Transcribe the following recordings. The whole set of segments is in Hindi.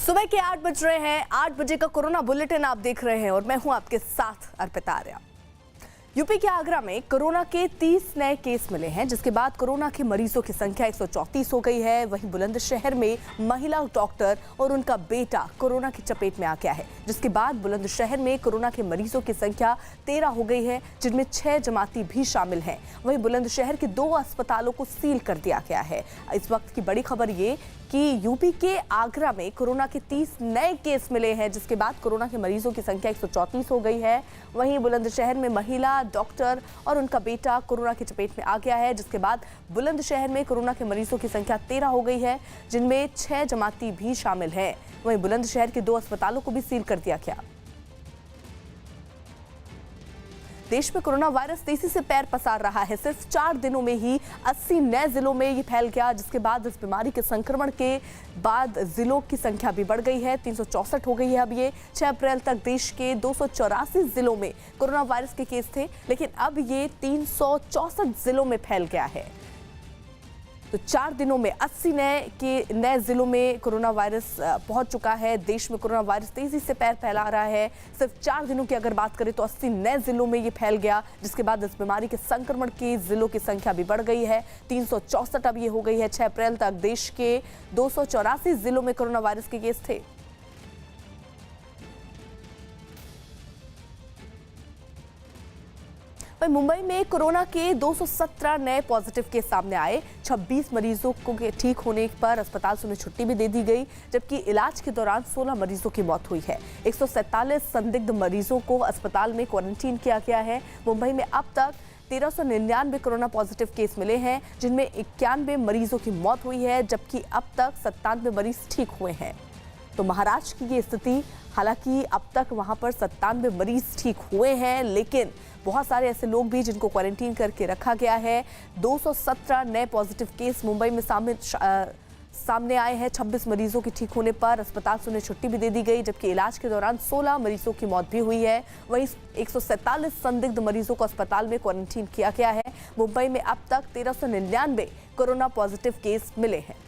सुबह के 8 बज रहे हैं। 8 बजे का कोरोना बुलेटिन आप देख रहे हैं और मैं हूं आपके साथ अर्पिता आर्या। यूपी के आगरा में कोरोना के 30 नए केस मिले हैं, जिसके बाद कोरोना के मरीजों की संख्या 134 हो गई है। वहीं बुलंदशहर में महिला डॉक्टर और उनका बेटा कोरोना की चपेट में आ गया है, जिसके बाद बुलंदशहर में कोरोना के मरीजों की संख्या 13 हो गई है, जिनमें 6 जमाती भी शामिल हैं। वहीं बुलंदशहर के 2 अस्पतालों को सील कर दिया गया है। इस वक्त की बड़ी खबर ये कि यूपी के आगरा में कोरोना के 30 नए केस मिले हैं, जिसके बाद कोरोना के मरीजों की संख्या 134 हो गई है। वहीं बुलंदशहर में महिला डॉक्टर और उनका बेटा कोरोना की चपेट में आ गया है, जिसके बाद बुलंदशहर में कोरोना के मरीजों की संख्या 13 हो गई है, जिनमें 6 जमाती भी शामिल हैं। वहीं बुलंदशहर के 2 अस्पतालों को भी सील कर दिया गया। देश में कोरोना वायरस तेजी से पैर पसार रहा है। सिर्फ 4 दिनों में ही 80 नए जिलों में ये फैल गया, जिसके बाद इस बीमारी के संक्रमण के बाद जिलों की संख्या भी बढ़ गई है। 364 हो गई है। अब ये 6 अप्रैल तक देश के 284 जिलों में कोरोना वायरस के केस थे, लेकिन अब ये 364 जिलों में फैल गया है। तो 4 दिनों में 80 नए जिलों में कोरोना वायरस पहुंच चुका है। देश में कोरोना वायरस तेजी से पैर फैला रहा है। सिर्फ 4 दिनों की अगर बात करें तो 80 नए जिलों में ये फैल गया, जिसके बाद इस बीमारी के संक्रमण के जिलों की संख्या भी बढ़ गई है। 364 अब ये हो गई है। 6 अप्रैल तक देश के 284 जिलों में कोरोना वायरस के केस थे। मुंबई में कोरोना के 217 नए पॉजिटिव केस सामने आए। 26 मरीजों को ठीक होने पर अस्पताल से उन्हें छुट्टी भी दे दी गई, जबकि इलाज के दौरान 16 मरीजों की मौत हुई है। 147 संदिग्ध मरीजों को अस्पताल में क्वारंटीन किया गया है। मुंबई में अब तक 1399 कोरोना पॉजिटिव केस मिले हैं, जिनमें 91 मरीजों की मौत हुई है, जबकि अब तक 97 मरीज ठीक हुए हैं। तो महाराष्ट्र की ये स्थिति, हालांकि अब तक वहां पर 97 मरीज ठीक हुए हैं, लेकिन बहुत सारे ऐसे लोग भी जिनको क्वारंटीन करके रखा गया है। 217 नए पॉजिटिव केस मुंबई में सामने आए हैं। 26 मरीजों के ठीक होने पर अस्पताल से उन्हें छुट्टी भी दे दी गई, जबकि इलाज के दौरान 16 मरीजों की मौत भी हुई है। वहीं 147 संदिग्ध मरीजों को अस्पताल में क्वारंटीन किया गया है। मुंबई में अब तक 1399 कोरोना पॉजिटिव केस मिले हैं।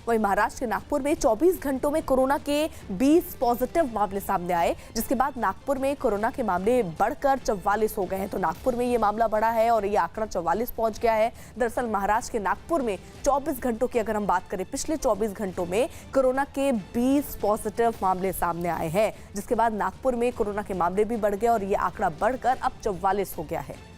वहीं महाराष्ट्र के नागपुर में 24 घंटों में कोरोना के 20 पॉजिटिव मामले सामने आए, जिसके बाद नागपुर में कोरोना के मामले बढ़कर 44 हो गए हैं। तो नागपुर में ये मामला बढ़ा है और ये आंकड़ा 44 पहुंच गया है। दरअसल महाराष्ट्र के नागपुर में 24 घंटों की अगर हम बात करें, पिछले 24 घंटों में कोरोना के 20 पॉजिटिव मामले सामने आए हैं, जिसके बाद नागपुर में कोरोना के मामले भी बढ़ गए और ये आंकड़ा बढ़कर अब 44 हो गया है।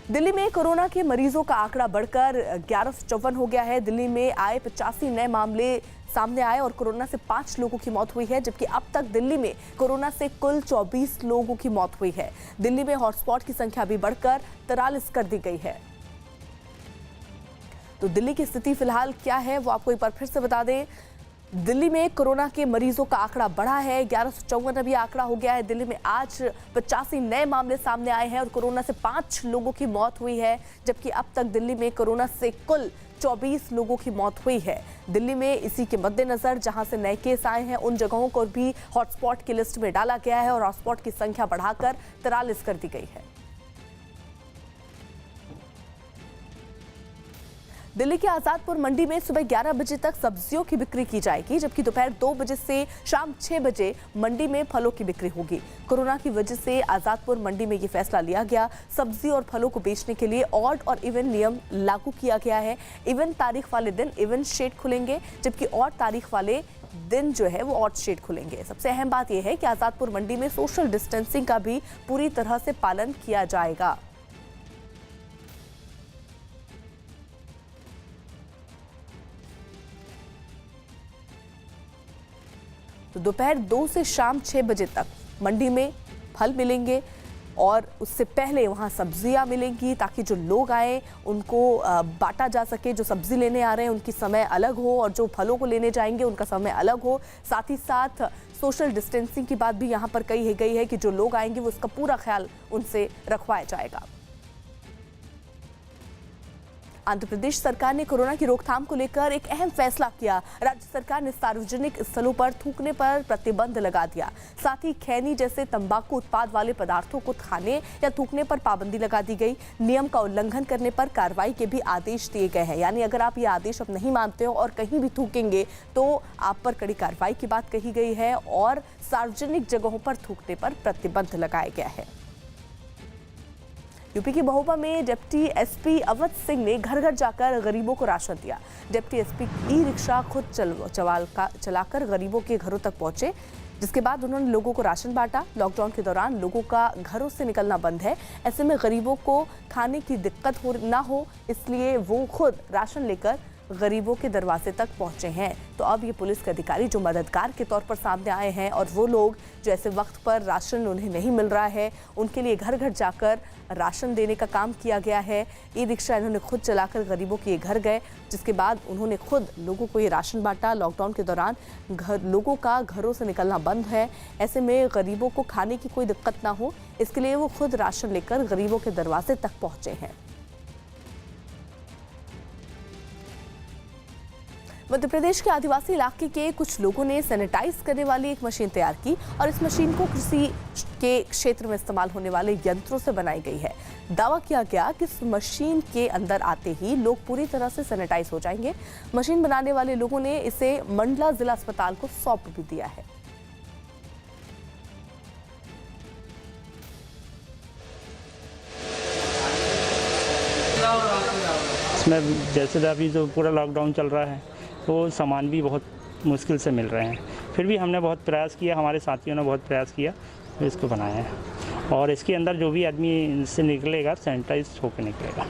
दिल्ली में कोरोना के मरीजों का आंकड़ा बढ़कर 1154 हो गया है। दिल्ली में आए 85 नए मामले सामने आए और कोरोना से 5 लोगों की मौत हुई है, जबकि अब तक दिल्ली में कोरोना से कुल 24 लोगों की मौत हुई है। दिल्ली में हॉटस्पॉट की संख्या भी बढ़कर 43 कर दी गई है। तो दिल्ली की स्थिति फिलहाल क्या है वो आपको एक बार फिर से बता दें। दिल्ली में कोरोना के मरीजों का आंकड़ा बढ़ा है। 1154 अभी आंकड़ा हो गया है। दिल्ली में आज 85 नए मामले सामने आए हैं और कोरोना से 5 लोगों की मौत हुई है, जबकि अब तक दिल्ली में कोरोना से कुल 24 लोगों की मौत हुई है। दिल्ली में इसी के मद्देनजर जहां से नए केस आए हैं, उन जगहों को भी हॉटस्पॉट की लिस्ट में डाला गया है और हॉटस्पॉट की संख्या बढ़ाकर 43 कर दी गई है। दिल्ली के आजादपुर मंडी में सुबह 11 बजे तक सब्जियों की बिक्री की जाएगी, जबकि दोपहर 2 बजे से शाम 6 बजे मंडी में फलों की बिक्री होगी। कोरोना की वजह से आजादपुर मंडी में ये फैसला लिया गया। सब्जी और फलों को बेचने के लिए ऑड और इवन नियम लागू किया गया है। इवन तारीख वाले दिन इवन शेड खुलेंगे, जबकि ऑड तारीख वाले दिन जो है वो ऑड शेड खुलेंगे। सबसे अहम बात यह है कि आजादपुर मंडी में सोशल डिस्टेंसिंग का भी पूरी तरह से पालन किया जाएगा। तो दोपहर 2 से शाम 6 बजे तक मंडी में फल मिलेंगे और उससे पहले वहां सब्जियां मिलेंगी, ताकि जो लोग आए उनको बांटा जा सके। जो सब्जी लेने आ रहे हैं उनकी समय अलग हो और जो फलों को लेने जाएंगे उनका समय अलग हो। साथ ही साथ सोशल डिस्टेंसिंग की बात भी यहां पर कही गई है कि जो लोग आएंगे वो उसका पूरा ख्याल उनसे रखवाया जाएगा। आंध्र प्रदेश सरकार ने कोरोना की रोकथाम को लेकर एक अहम फैसला किया। राज्य सरकार ने सार्वजनिक स्थलों पर थूकने पर प्रतिबंध लगा दिया। साथ ही खैनी जैसे तंबाकू उत्पाद वाले पदार्थों को खाने या थूकने पर पाबंदी लगा दी गई। नियम का उल्लंघन करने पर कार्रवाई के भी आदेश दिए गए हैं। यानी अगर आप ये आदेश अब नहीं मानते हो और कहीं भी थूकेंगे तो आप पर कड़ी कार्रवाई की बात कही गई है और सार्वजनिक जगहों पर थूकने पर प्रतिबंध लगाया गया है। यूपी की महोबा में डिप्टी एसपी अवध सिंह ने घर घर जाकर गरीबों को राशन दिया। डिप्टी एसपी ई रिक्शा खुद चलाकर गरीबों के घरों तक पहुंचे, जिसके बाद उन्होंने लोगों को राशन बांटा। लॉकडाउन के दौरान लोगों का घरों से निकलना बंद है, ऐसे में गरीबों को खाने की दिक्कत ना हो, इसलिए वो खुद राशन लेकर गरीबों के दरवाजे तक पहुंचे हैं। तो अब ये पुलिस के अधिकारी जो मददगार के तौर पर सामने आए हैं और वो लोग जो ऐसे वक्त पर राशन उन्हें नहीं मिल रहा है उनके लिए घर घर जाकर राशन देने का काम किया गया है। ई रिक्शा इन्होंने खुद चलाकर गरीबों के घर गए, जिसके बाद उन्होंने खुद लोगों को ये राशन बांटा। लॉकडाउन के दौरान लोगों का घरों से निकलना बंद है, ऐसे में गरीबों को खाने की कोई दिक्कत ना हो, इसके लिए वो खुद राशन लेकर गरीबों के दरवाजे तक पहुंचे हैं। मध्य प्रदेश के आदिवासी इलाके के कुछ लोगों ने सैनिटाइज करने वाली एक मशीन तैयार की और इस मशीन को कृषि के क्षेत्र में इस्तेमाल होने वाले यंत्रों से बनाई गई है। दावा किया गया कि इस मशीन के अंदर आते ही लोग पूरी तरह से सैनिटाइज हो जाएंगे। मशीन बनाने वाले लोगों ने इसे मंडला जिला अस्पताल को सौंप भी दिया है। इसमें जैसे अभी जो पूरा लॉकडाउन चल रहा है तो सामान भी बहुत मुश्किल से मिल रहे हैं, फिर भी हमने बहुत प्रयास किया, हमारे साथियों ने बहुत प्रयास किया, तो इसको बनाया है। और इसके अंदर जो भी आदमी इससे निकलेगा सैनिटाइज होकर निकलेगा।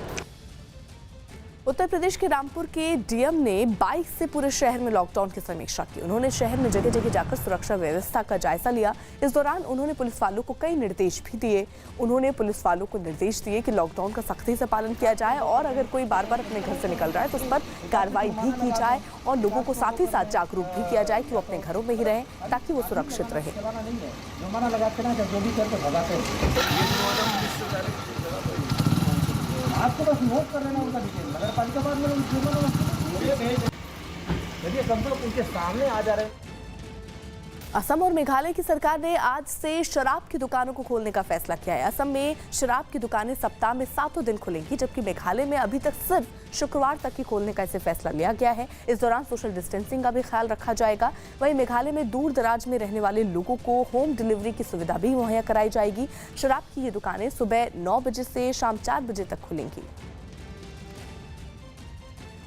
उत्तर प्रदेश के रामपुर के डीएम ने बाइक से पूरे शहर में लॉकडाउन की समीक्षा की। उन्होंने शहर में जगह जगह जाकर सुरक्षा व्यवस्था का जायजा लिया। इस दौरान उन्होंने पुलिस वालों को कई निर्देश भी दिए। उन्होंने पुलिस वालों को निर्देश दिए कि लॉकडाउन का सख्ती से पालन किया जाए और अगर कोई बार बार अपने घर से निकल रहा है तो उस पर कार्रवाई भी की जाए और लोगों को साथ ही साथ जागरूक भी किया जाए कि वो अपने घरों में ही रहें ताकि वो सुरक्षित रहे। आपको बस नोट कर लेना उनका डिटेल, नगर पालिका बाद में यदि कंपनी उनके सामने आ जा रहे हैं। असम और मेघालय की सरकार ने आज से शराब की दुकानों को खोलने का फैसला किया है। असम में शराब की दुकानें सप्ताह में 7 दिन खुलेंगी, जबकि मेघालय में अभी तक सिर्फ शुक्रवार तक ही खोलने का इसे फैसला लिया गया है। इस दौरान सोशल डिस्टेंसिंग का भी ख्याल रखा जाएगा। वहीं मेघालय में दूर दराज में रहने वाले लोगों को होम डिलीवरी की सुविधा भी मुहैया कराई जाएगी। शराब की ये दुकानें सुबह 9 बजे से शाम 4 बजे तक खुलेंगी।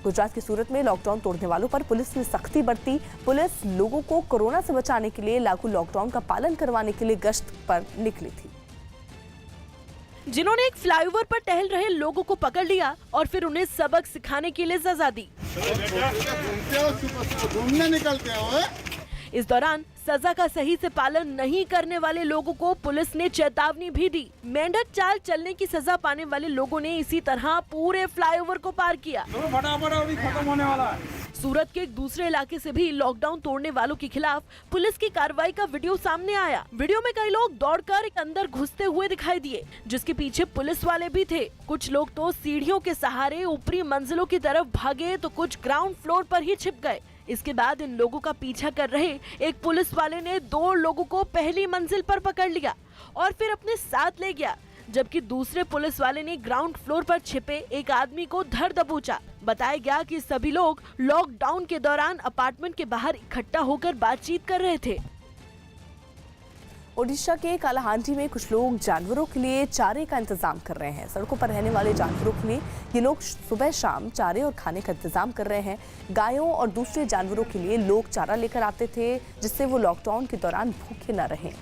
गुजरात की सूरत में लॉकडाउन तोड़ने वालों पर पुलिस ने सख्ती बरती। पुलिस लोगों को कोरोना से बचाने के लिए लागू लॉकडाउन का पालन करवाने के लिए गश्त पर निकली थी। जिन्होंने एक फ्लाईओवर पर टहल रहे लोगों को पकड़ लिया और फिर उन्हें सबक सिखाने के लिए सजा दी। घूमने निकलते हो। इस दौरान सजा का सही से पालन नहीं करने वाले लोगों को पुलिस ने चेतावनी भी दी। मेंढक चाल चलने की सजा पाने वाले लोगों ने इसी तरह पूरे फ्लाईओवर को पार किया। खत्म होने वाला है। सूरत के एक दूसरे इलाके से भी लॉकडाउन तोड़ने वालों के खिलाफ पुलिस की कार्रवाई का वीडियो सामने आया। वीडियो में कई लोग दौड़कर एक अंदर घुसते हुए दिखाई दिए, जिसके पीछे पुलिस वाले भी थे। कुछ लोग तो सीढ़ियों के सहारे ऊपरी मंजिलों की तरफ भागे तो कुछ ग्राउंड फ्लोर पर ही छिप गए। इसके बाद इन लोगों का पीछा कर रहे एक पुलिस वाले ने 2 लोगों को पहली मंजिल पर पकड़ लिया और फिर अपने साथ ले गया, जबकि दूसरे पुलिस वाले ने ग्राउंड फ्लोर पर छिपे एक आदमी को धर दबोचा। बताया गया कि सभी लोग लॉकडाउन के दौरान अपार्टमेंट के बाहर इकट्ठा होकर बातचीत कर रहे थे। ओडिशा के कालाहांडी में कुछ लोग जानवरों के लिए चारे का इंतजाम कर रहे हैं। सड़कों पर रहने वाले जानवरों के लिए ये लोग सुबह शाम चारे और खाने का इंतजाम कर रहे हैं। गायों और दूसरे जानवरों के लिए लोग चारा लेकर आते थे, जिससे वो लॉकडाउन के दौरान भूखे न रहें।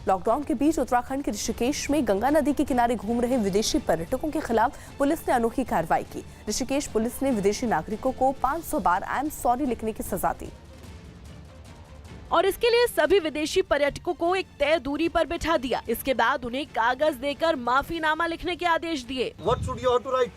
लॉकडाउन के बीच उत्तराखंड के ऋषिकेश में गंगा नदी के किनारे घूम रहे विदेशी पर्यटकों के खिलाफ पुलिस ने अनोखी कार्रवाई की। ऋषिकेश पुलिस ने विदेशी नागरिकों को 500 बार आई एम सॉरी लिखने की सजा दी और इसके लिए सभी विदेशी पर्यटकों को एक तय दूरी पर बिठा दिया। इसके बाद उन्हें कागज देकर माफीनामा लिखने के आदेश दिए। What should you have to write?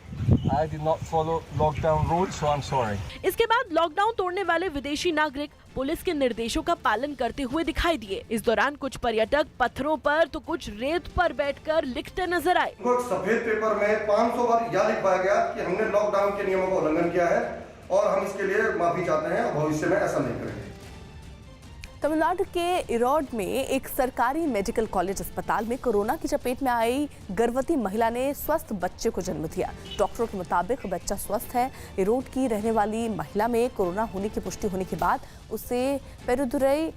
I did not follow lockdown rules, so I'm sorry. इसके बाद लॉकडाउन तोड़ने वाले विदेशी नागरिक पुलिस के निर्देशों का पालन करते हुए दिखाई दिए। इस दौरान कुछ पर्यटक पत्थरों पर तो कुछ रेत पर बैठकर लिखते नजर आए। एक सफेद पेपर में 500 बार यह लिखवाया गया कि हमने लॉकडाउन के नियमों का उल्लंघन किया है और हम इसके लिए माफी चाहते हैं और भविष्य में ऐसा नहीं करेंगे। तमिलनाडु के इरोड में एक सरकारी मेडिकल कॉलेज अस्पताल में कोरोना की चपेट में आई गर्भवती महिला ने स्वस्थ बच्चे को जन्म दिया। डॉक्टरों के मुताबिक बच्चा स्वस्थ है। इरोड की रहने वाली महिला में कोरोना होने की पुष्टि होने के बाद उसे पेरुदुरई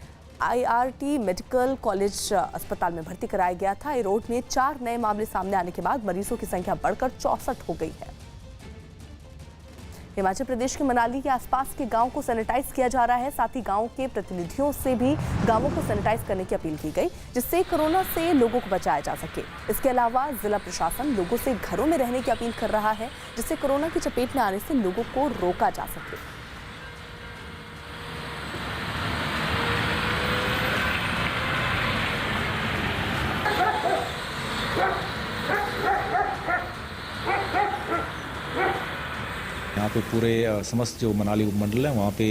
IRT मेडिकल कॉलेज अस्पताल में भर्ती कराया गया था। इरोड में 4 नए मामले सामने आने के बाद मरीजों की संख्या बढ़कर 64 हो गई है। हिमाचल प्रदेश के मनाली के आसपास के गांव को सैनिटाइज किया जा रहा है। साथ ही गांव के प्रतिनिधियों से भी गांवों को सैनिटाइज करने की अपील की गई, जिससे कोरोना से लोगों को बचाया जा सके। इसके अलावा जिला प्रशासन लोगों से घरों में रहने की अपील कर रहा है, जिससे कोरोना की चपेट में आने से लोगों को रोका जा सके। यहाँ पे पूरे समस्त जो मनाली उपमंडल है वहाँ पे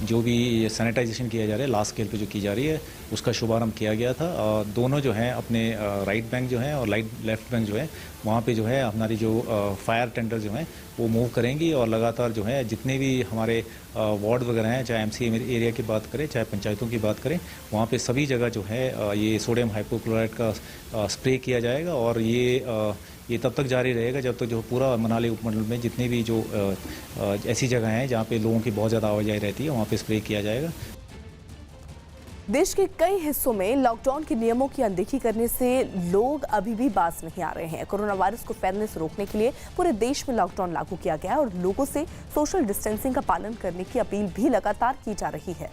जो भी सैनिटाइजेशन किया जा रहा है लार्ज स्केल पे जो की जा रही है उसका शुभारंभ किया गया था। दोनों जो हैं अपने राइट बैंक जो है और लेफ्ट बैंक जो है वहाँ पे जो है हमारी जो फायर टेंडर जो हैं वो मूव करेंगी और लगातार जो है जितने भी हमारे वार्ड वगैरह हैं, चाहे MC एरिया की बात करें चाहे पंचायतों की बात करें, वहाँ पे सभी जगह जो है ये सोडियम हाइपोक्लोराइड का स्प्रे किया जाएगा और ये तब तक जारी रहेगा जब तक जो पूरा मनाली उपमंडल में जितनी भी जो ऐसी जगह हैं जहाँ पे लोगों की बहुत ज़्यादा आवाजाही रहती है वहाँ पे स्प्रे किया जाएगा। देश के कई हिस्सों में लॉकडाउन के नियमों की अनदेखी करने से लोग अभी भी बाज नहीं आ रहे हैं। कोरोना वायरस को फैलने से रोकने के लिए पूरे देश में लॉकडाउन लागू किया गया है और लोगों से सोशल डिस्टेंसिंग का पालन करने की अपील भी लगातार की जा रही है।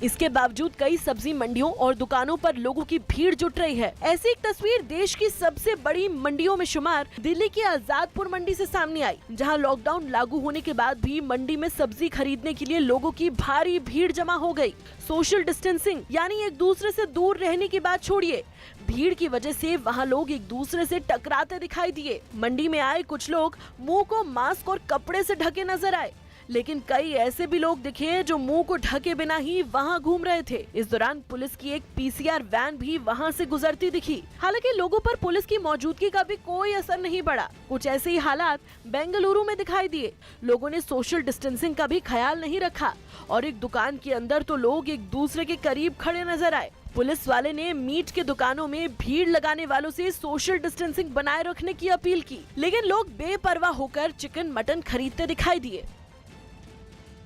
इसके बावजूद कई सब्जी मंडियों और दुकानों पर लोगों की भीड़ जुट रही है। ऐसी एक तस्वीर देश की सबसे बड़ी मंडियों में शुमार दिल्ली की आजादपुर मंडी से सामने आई, जहां लॉकडाउन लागू होने के बाद भी मंडी में सब्जी खरीदने के लिए लोगों की भारी भीड़ जमा हो गई। सोशल डिस्टेंसिंग यानी एक दूसरे से दूर रहने की बात छोड़िए, भीड़ की वजह से वहां लोग एक दूसरे से टकराते दिखाई दिए। मंडी में आए कुछ लोग मुंह को मास्क और कपड़े से ढके नजर आए, लेकिन कई ऐसे भी लोग दिखे जो मुंह को ढके बिना ही वहां घूम रहे थे। इस दौरान पुलिस की एक PCR वैन भी वहां से गुजरती दिखी। हालांकि लोगों पर पुलिस की मौजूदगी का भी कोई असर नहीं पड़ा। कुछ ऐसे ही हालात बेंगलुरु में दिखाई दिए। लोगों ने सोशल डिस्टेंसिंग का भी ख्याल नहीं रखा और एक दुकान के अंदर तो लोग एक दूसरे के करीब खड़े नजर आए। पुलिस वाले ने मीट के दुकानों में भीड़ लगाने वालों से सोशल डिस्टेंसिंग बनाए रखने की अपील की, लेकिन लोग बेपरवाह होकर चिकन मटन खरीदते दिखाई दिए।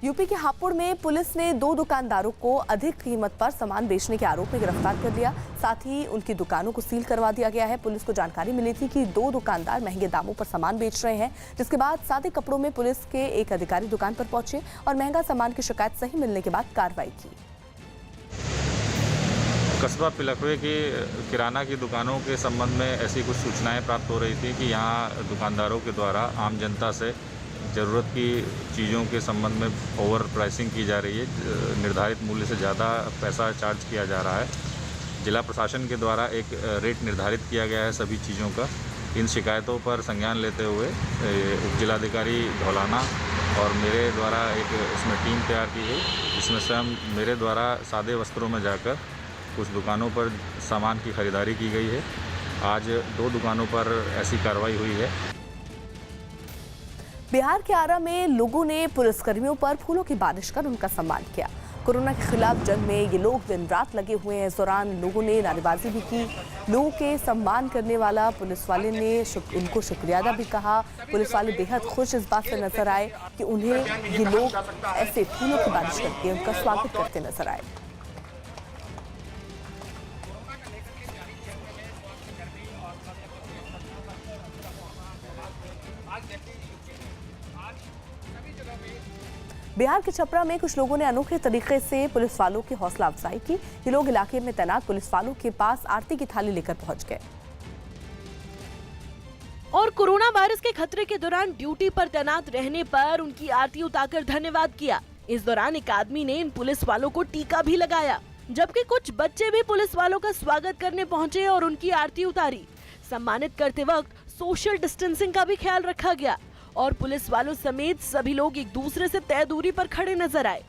यूपी के हापुड़ में पुलिस ने 2 दुकानदारों को अधिक कीमत पर सामान बेचने के आरोप में गिरफ्तार कर लिया। साथ ही उनकी दुकानों को सील करवा दिया गया है। पुलिस को जानकारी मिली थी कि 2 दुकानदार महंगे दामों पर सामान बेच रहे हैं, जिसके बाद सादे कपड़ों में पुलिस के एक अधिकारी दुकान पर पहुंचे और महंगा सामान की शिकायत सही मिलने के बाद कार्रवाई की। कस्बा पिलखवे की किराना की दुकानों के संबंध में ऐसी कुछ सूचनाएं प्राप्त हो रही थी कि यहाँ दुकानदारों के द्वारा आम जनता से ज़रूरत की चीज़ों के संबंध में ओवर प्राइसिंग की जा रही है, निर्धारित मूल्य से ज़्यादा पैसा चार्ज किया जा रहा है। जिला प्रशासन के द्वारा एक रेट निर्धारित किया गया है सभी चीज़ों का। इन शिकायतों पर संज्ञान लेते हुए उप जिलाधिकारी धौलाना और मेरे द्वारा एक इसमें टीम तैयार की गई, जिसमें स्वयं मेरे द्वारा सादे वस्त्रों में जाकर कुछ दुकानों पर सामान की खरीदारी की गई है। आज 2 दुकानों पर ऐसी कार्रवाई हुई है। बिहार के आरा में लोगों ने पुलिसकर्मियों पर फूलों की बारिश कर उनका सम्मान किया। कोरोना के खिलाफ जंग में ये लोग दिन रात लगे हुए हैं। इस दौरान लोगों ने नारेबाजी भी की। लोगों के सम्मान करने वाला पुलिस वाले ने उनको शुक्रिया अदा भी कहा। पुलिस वाले बेहद खुश इस बात से नजर आए कि उन्हें ये लोग ऐसे फूलों की बारिश करके उनका स्वागत करते नजर आए। बिहार के छपरा में कुछ लोगों ने अनोखे तरीके से पुलिस वालों की हौसला अफजाई की। ये लोग इलाके में तैनात पुलिस वालों के पास आरती की थाली लेकर पहुंच गए और कोरोना वायरस के खतरे के दौरान ड्यूटी पर तैनात रहने पर उनकी आरती उतारकर धन्यवाद किया। इस दौरान एक आदमी ने इन पुलिस वालों को टीका भी लगाया, जबकि कुछ बच्चे भी पुलिस वालों का स्वागत करने पहुंचे और उनकी आरती उतारी। सम्मानित करते वक्त सोशल डिस्टेंसिंग का भी ख्याल रखा गया और पुलिस वालों समेत सभी लोग एक दूसरे से तय दूरी पर खड़े नजर आए।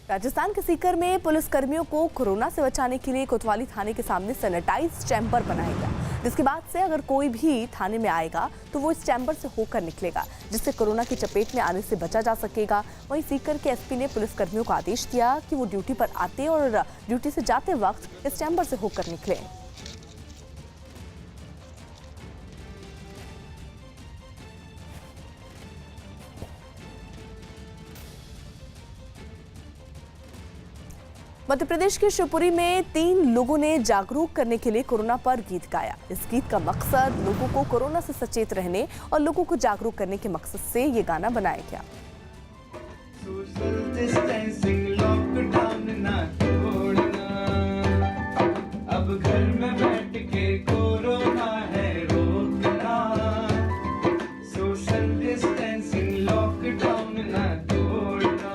राजस्थान के सीकर में पुलिस कर्मियों को कोरोना से बचाने के लिए कोतवाली थाने के सामने सैनिटाइज चैम्बर बनाया गया, जिसके बाद से अगर कोई भी थाने में आएगा तो वो इस चैम्बर से होकर निकलेगा, जिससे कोरोना की चपेट में आने से बचा जा सकेगा। वहीं सीकर के एसपी ने पुलिस कर्मियों को आदेश दिया कि वो ड्यूटी पर आते और ड्यूटी से जाते वक्त इस चैम्बर से होकर निकले। मध्य प्रदेश के शिवपुरी में 3 लोगों ने जागरूक करने के लिए कोरोना पर गीत गाया। इस गीत का मकसद लोगों को कोरोना से सचेत रहने और लोगों को जागरूक करने के मकसद से ये गाना बनाया गया। सोशल डिस्टेंसिंग लॉकडाउन ना तोड़ना, अब घर में बैठ के कोरोना है रोकना। सोशल डिस्टेंसिंग लॉकडाउन ना तोड़ना,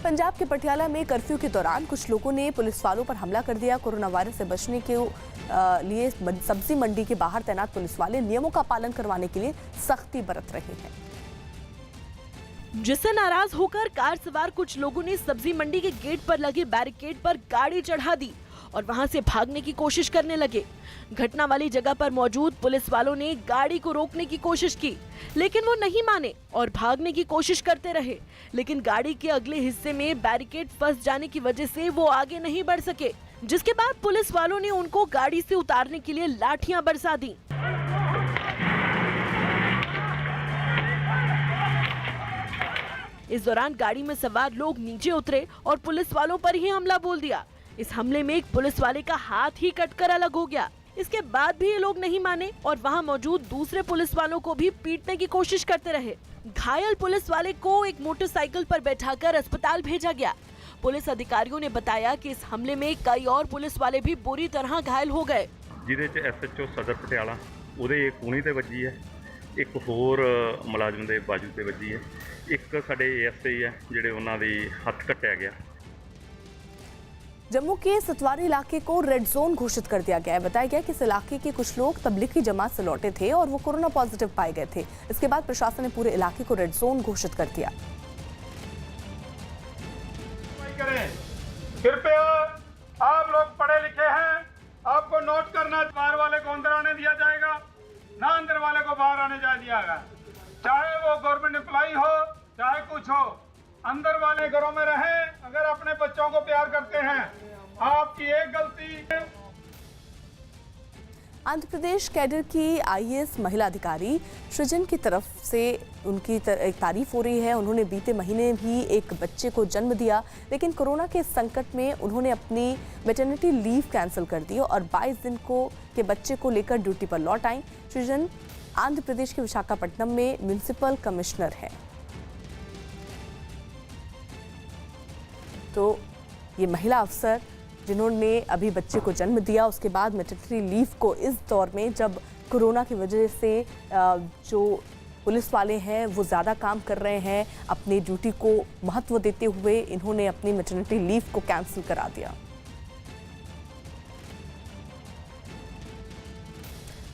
पंजाब के पटियाला में कर्फ्यू के दौरान कुछ लोगों ने पुलिस वालों पर हमला कर दिया। कोरोना वायरस से बचने के लिए सब्जी मंडी के बाहर तैनात पुलिस वाले नियमों का पालन करवाने के लिए सख्ती बरत रहे हैं, जिससे नाराज होकर कार सवार कुछ लोगों ने सब्जी मंडी के गेट पर लगे बैरिकेड पर गाड़ी चढ़ा दी और वहां से भागने की कोशिश करने लगे। घटना वाली जगह पर मौजूद पुलिस वालों ने गाड़ी को रोकने की कोशिश की, लेकिन वो नहीं माने और भागने की कोशिश करते रहे, लेकिन गाड़ी के अगले हिस्से में बैरिकेड फंस जाने की वजह से वो आगे नहीं बढ़ सके, जिसके बाद पुलिस वालों ने उनको गाड़ी से उतारने के लिए लाठियां बरसा दी। इस दौरान गाड़ी में सवार लोग नीचे उतरे और पुलिस वालों पर ही हमला बोल दिया। इस हमले में एक पुलिस वाले का हाथ ही कटकर अलग हो गया। इसके बाद भी ये लोग नहीं माने और वहां मौजूद दूसरे पुलिस वालों को भी पीटने की कोशिश करते रहे। घायल पुलिस वाले को एक मोटरसाइकिल पर बैठाकर अस्पताल भेजा गया। पुलिस अधिकारियों ने बताया कि इस हमले में कई और पुलिस वाले भी बुरी तरह घायल हो गए। ਜਿਹਦੇ ਚ ਐਸਐਚਓ ਸਦਰ ਪਟਿਆਲਾ ਉਹਦੇ ਕੂਣੀ ਤੇ ਵੱਜੀ ਹੈ, ਇੱਕ ਹੋਰ ਮੁਲਾਜ਼ਮ ਦੇ ਬਾਜੂ ਤੇ ਵੱਜੀ ਹੈ, ਇੱਕ ਸਾਡੇ ਏਐਸਆਈ ਹੈ ਜਿਹੜੇ ਉਹਨਾਂ ਦੀ ਹੱਥ ਕੱਟਿਆ ਗਿਆ। जम्मू के सतवारी इलाके को रेड जोन घोषित कर दिया गया है। बताया गया कि इस इलाके के कुछ लोग तबलीगी जमात से लौटे थे और वो कोरोना पॉजिटिव पाए गए थे। इसके बाद प्रशासन ने पूरे इलाके को रेड जोन घोषित कर दिया। कृपया आप लोग पढ़े लिखे हैं, आपको नोट करना, बाहर वाले को अंदर आने दिया जाएगा, ना अंदर वाले को बाहर आने जाएगा, चाहे वो गवर्नमेंट एम्प्लॉई हो चाहे कुछ हो। अंदर वाले घरों में रहें। अगर अपने बच्चों को प्यार करते हैं, आपकी एक गलती। आंध्र प्रदेश कैडर की आईएएस महिला अधिकारी सृजन की तरफ से उनकी एक तारीफ हो रही है। उन्होंने बीते महीने भी एक बच्चे को जन्म दिया, लेकिन कोरोना के संकट में उन्होंने अपनी मैटरनिटी लीव कैंसिल कर दी और 22 दिन के बच्चे को लेकर ड्यूटी पर लौट आई। सृजन आंध्र प्रदेश के विशाखापट्टनम में म्यूनिसिपल कमिश्नर है। तो ये महिला अफसर जिन्होंने अभी बच्चे को जन्म दिया, उसके बाद मैटरनिटी लीव को इस दौर में जब कोरोना की वजह से जो पुलिस वाले हैं वो ज़्यादा काम कर रहे हैं, अपनी ड्यूटी को महत्व देते हुए इन्होंने अपनी मैटरनिटी लीव को कैंसिल करा दिया।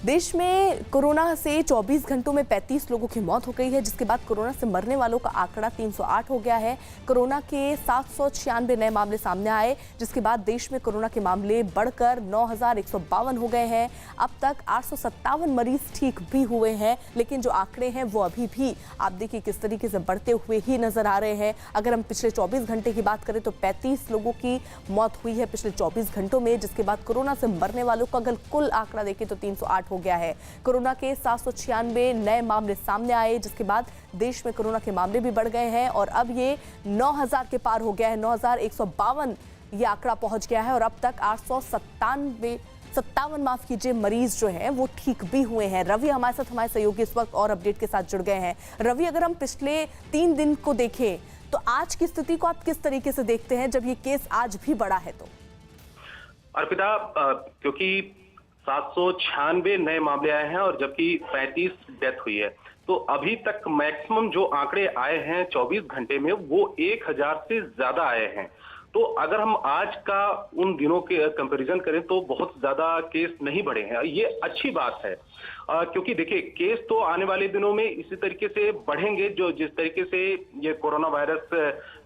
देश में कोरोना से 24 घंटों में 35 लोगों की मौत हो गई है, जिसके बाद कोरोना से मरने वालों का आंकड़ा 308 हो गया है। कोरोना के 796 नए मामले सामने आए, जिसके बाद देश में कोरोना के मामले बढ़कर 9152 हो गए हैं। अब तक 857 मरीज ठीक भी हुए हैं, लेकिन जो आंकड़े हैं वो अभी भी आप देखिए किस तरीके से बढ़ते हुए ही नजर आ रहे हैं। अगर हम पिछले 24 घंटे की बात करें तो 35 लोगों की मौत हुई है पिछले 24 घंटों में, जिसके बाद कोरोना से मरने वालों का अगर कुल आंकड़ा देखें तो 308 हो गया है। कोरोना के 796 नए मामले सामने आए, जिसके बाद देश में कोरोना के मामले भी बढ़ गए हैं और अब ये 9000 के पार हो गया है। 9152 ये आंकड़ा पहुंच गया है और अब तक 857 माफ कीजिए मरीज जो हैं वो ठीक भी हुए हैं। रवि हमारे साथ, हमारे सहयोगी इस वक्त और अपडेट के साथ जुड़ गए हैं। रवि, अगर हम पिछले 3 दिन को देखें तो आज की स्थिति को आप किस तरीके से देखते हैं जब ये केस आज भी बढ़ा है? तो अर्पिता, क्योंकि 796 नए मामले आए हैं और जबकि 35 डेथ हुई है, तो अभी तक मैक्सिमम जो आंकड़े आए हैं 24 घंटे में वो 1000 से ज्यादा आए हैं। तो अगर हम आज का उन दिनों के कंपैरिजन करें तो बहुत ज्यादा केस नहीं बढ़े हैं। ये अच्छी बात है, क्योंकि देखिए केस तो आने वाले दिनों में इसी तरीके से बढ़ेंगे, जो जिस तरीके से ये कोरोना वायरस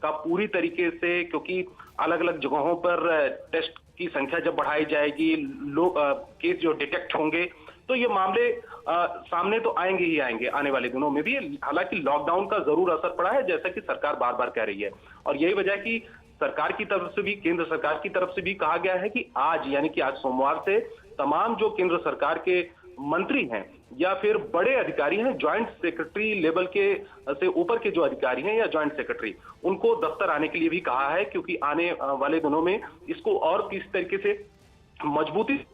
का पूरी तरीके से, क्योंकि अलग अलग जगहों पर टेस्ट की संख्या जब बढ़ाई जाएगी, लोग केस जो डिटेक्ट होंगे, तो ये मामले सामने तो आएंगे ही आएंगे आने वाले दिनों में भी। हालांकि लॉकडाउन का जरूर असर पड़ा है, जैसा कि सरकार बार बार कह रही है, और यही वजह है कि सरकार की तरफ से भी, केंद्र सरकार की तरफ से भी कहा गया है कि आज यानी कि आज सोमवार से तमाम जो केंद्र सरकार के मंत्री हैं या फिर बड़े अधिकारी हैं, ज्वाइंट सेक्रेटरी लेवल के से ऊपर के जो अधिकारी हैं या ज्वाइंट सेक्रेटरी, उनको दफ्तर आने के लिए भी कहा है, क्योंकि आने वाले दिनों में इसको और किस तरीके से मजबूती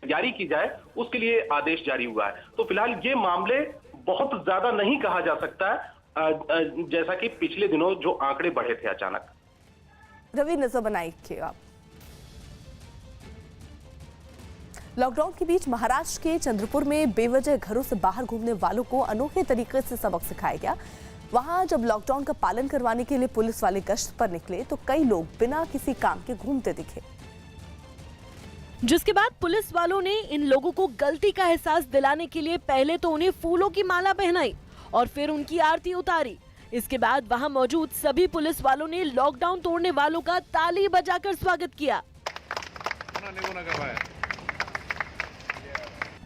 जारी की जाए उसके लिए आदेश जारी हुआ है। तो फिलहाल ये मामले बहुत ज्यादा नहीं कहा जा सकता है, जैसा कि पिछले दिनों जो आंकड़े बढ़े थे अचानक। रवि, नजर बनाइएगा। लॉकडाउन के बीच महाराष्ट्र के चंद्रपुर में बेवजह घरों से बाहर घूमने वालों को अनोखे तरीके से सबक सिखाया गया। वहां जब लॉकडाउन का पालन करवाने के लिए पुलिस वाले गश्त पर निकले तो कई लोग बिना किसी काम के घूमते दिखे, जिसके बाद पुलिस वालों ने इन लोगों को गलती का एहसास दिलाने के लिए पहले तो उन्हें फूलों की माला पहनाई और फिर उनकी आरती उतारी। इसके बाद वहां मौजूद सभी पुलिस वालों ने लॉकडाउन तोड़ने वालों का ताली बजाकर स्वागत किया।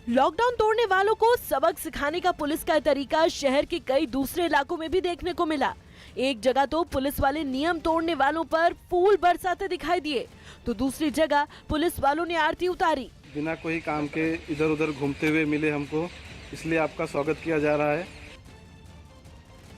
लॉकडाउन तोड़ने वालों को सबक सिखाने का पुलिस का तरीका शहर के कई दूसरे इलाकों में भी देखने को मिला। एक जगह तो पुलिस वाले नियम तोड़ने वालों पर फूल बरसाते दिखाई दिए, तो दूसरी जगह पुलिस वालों ने आरती उतारी। बिना कोई काम के इधर उधर घूमते हुए मिले हमको, इसलिए आपका स्वागत किया जा रहा है।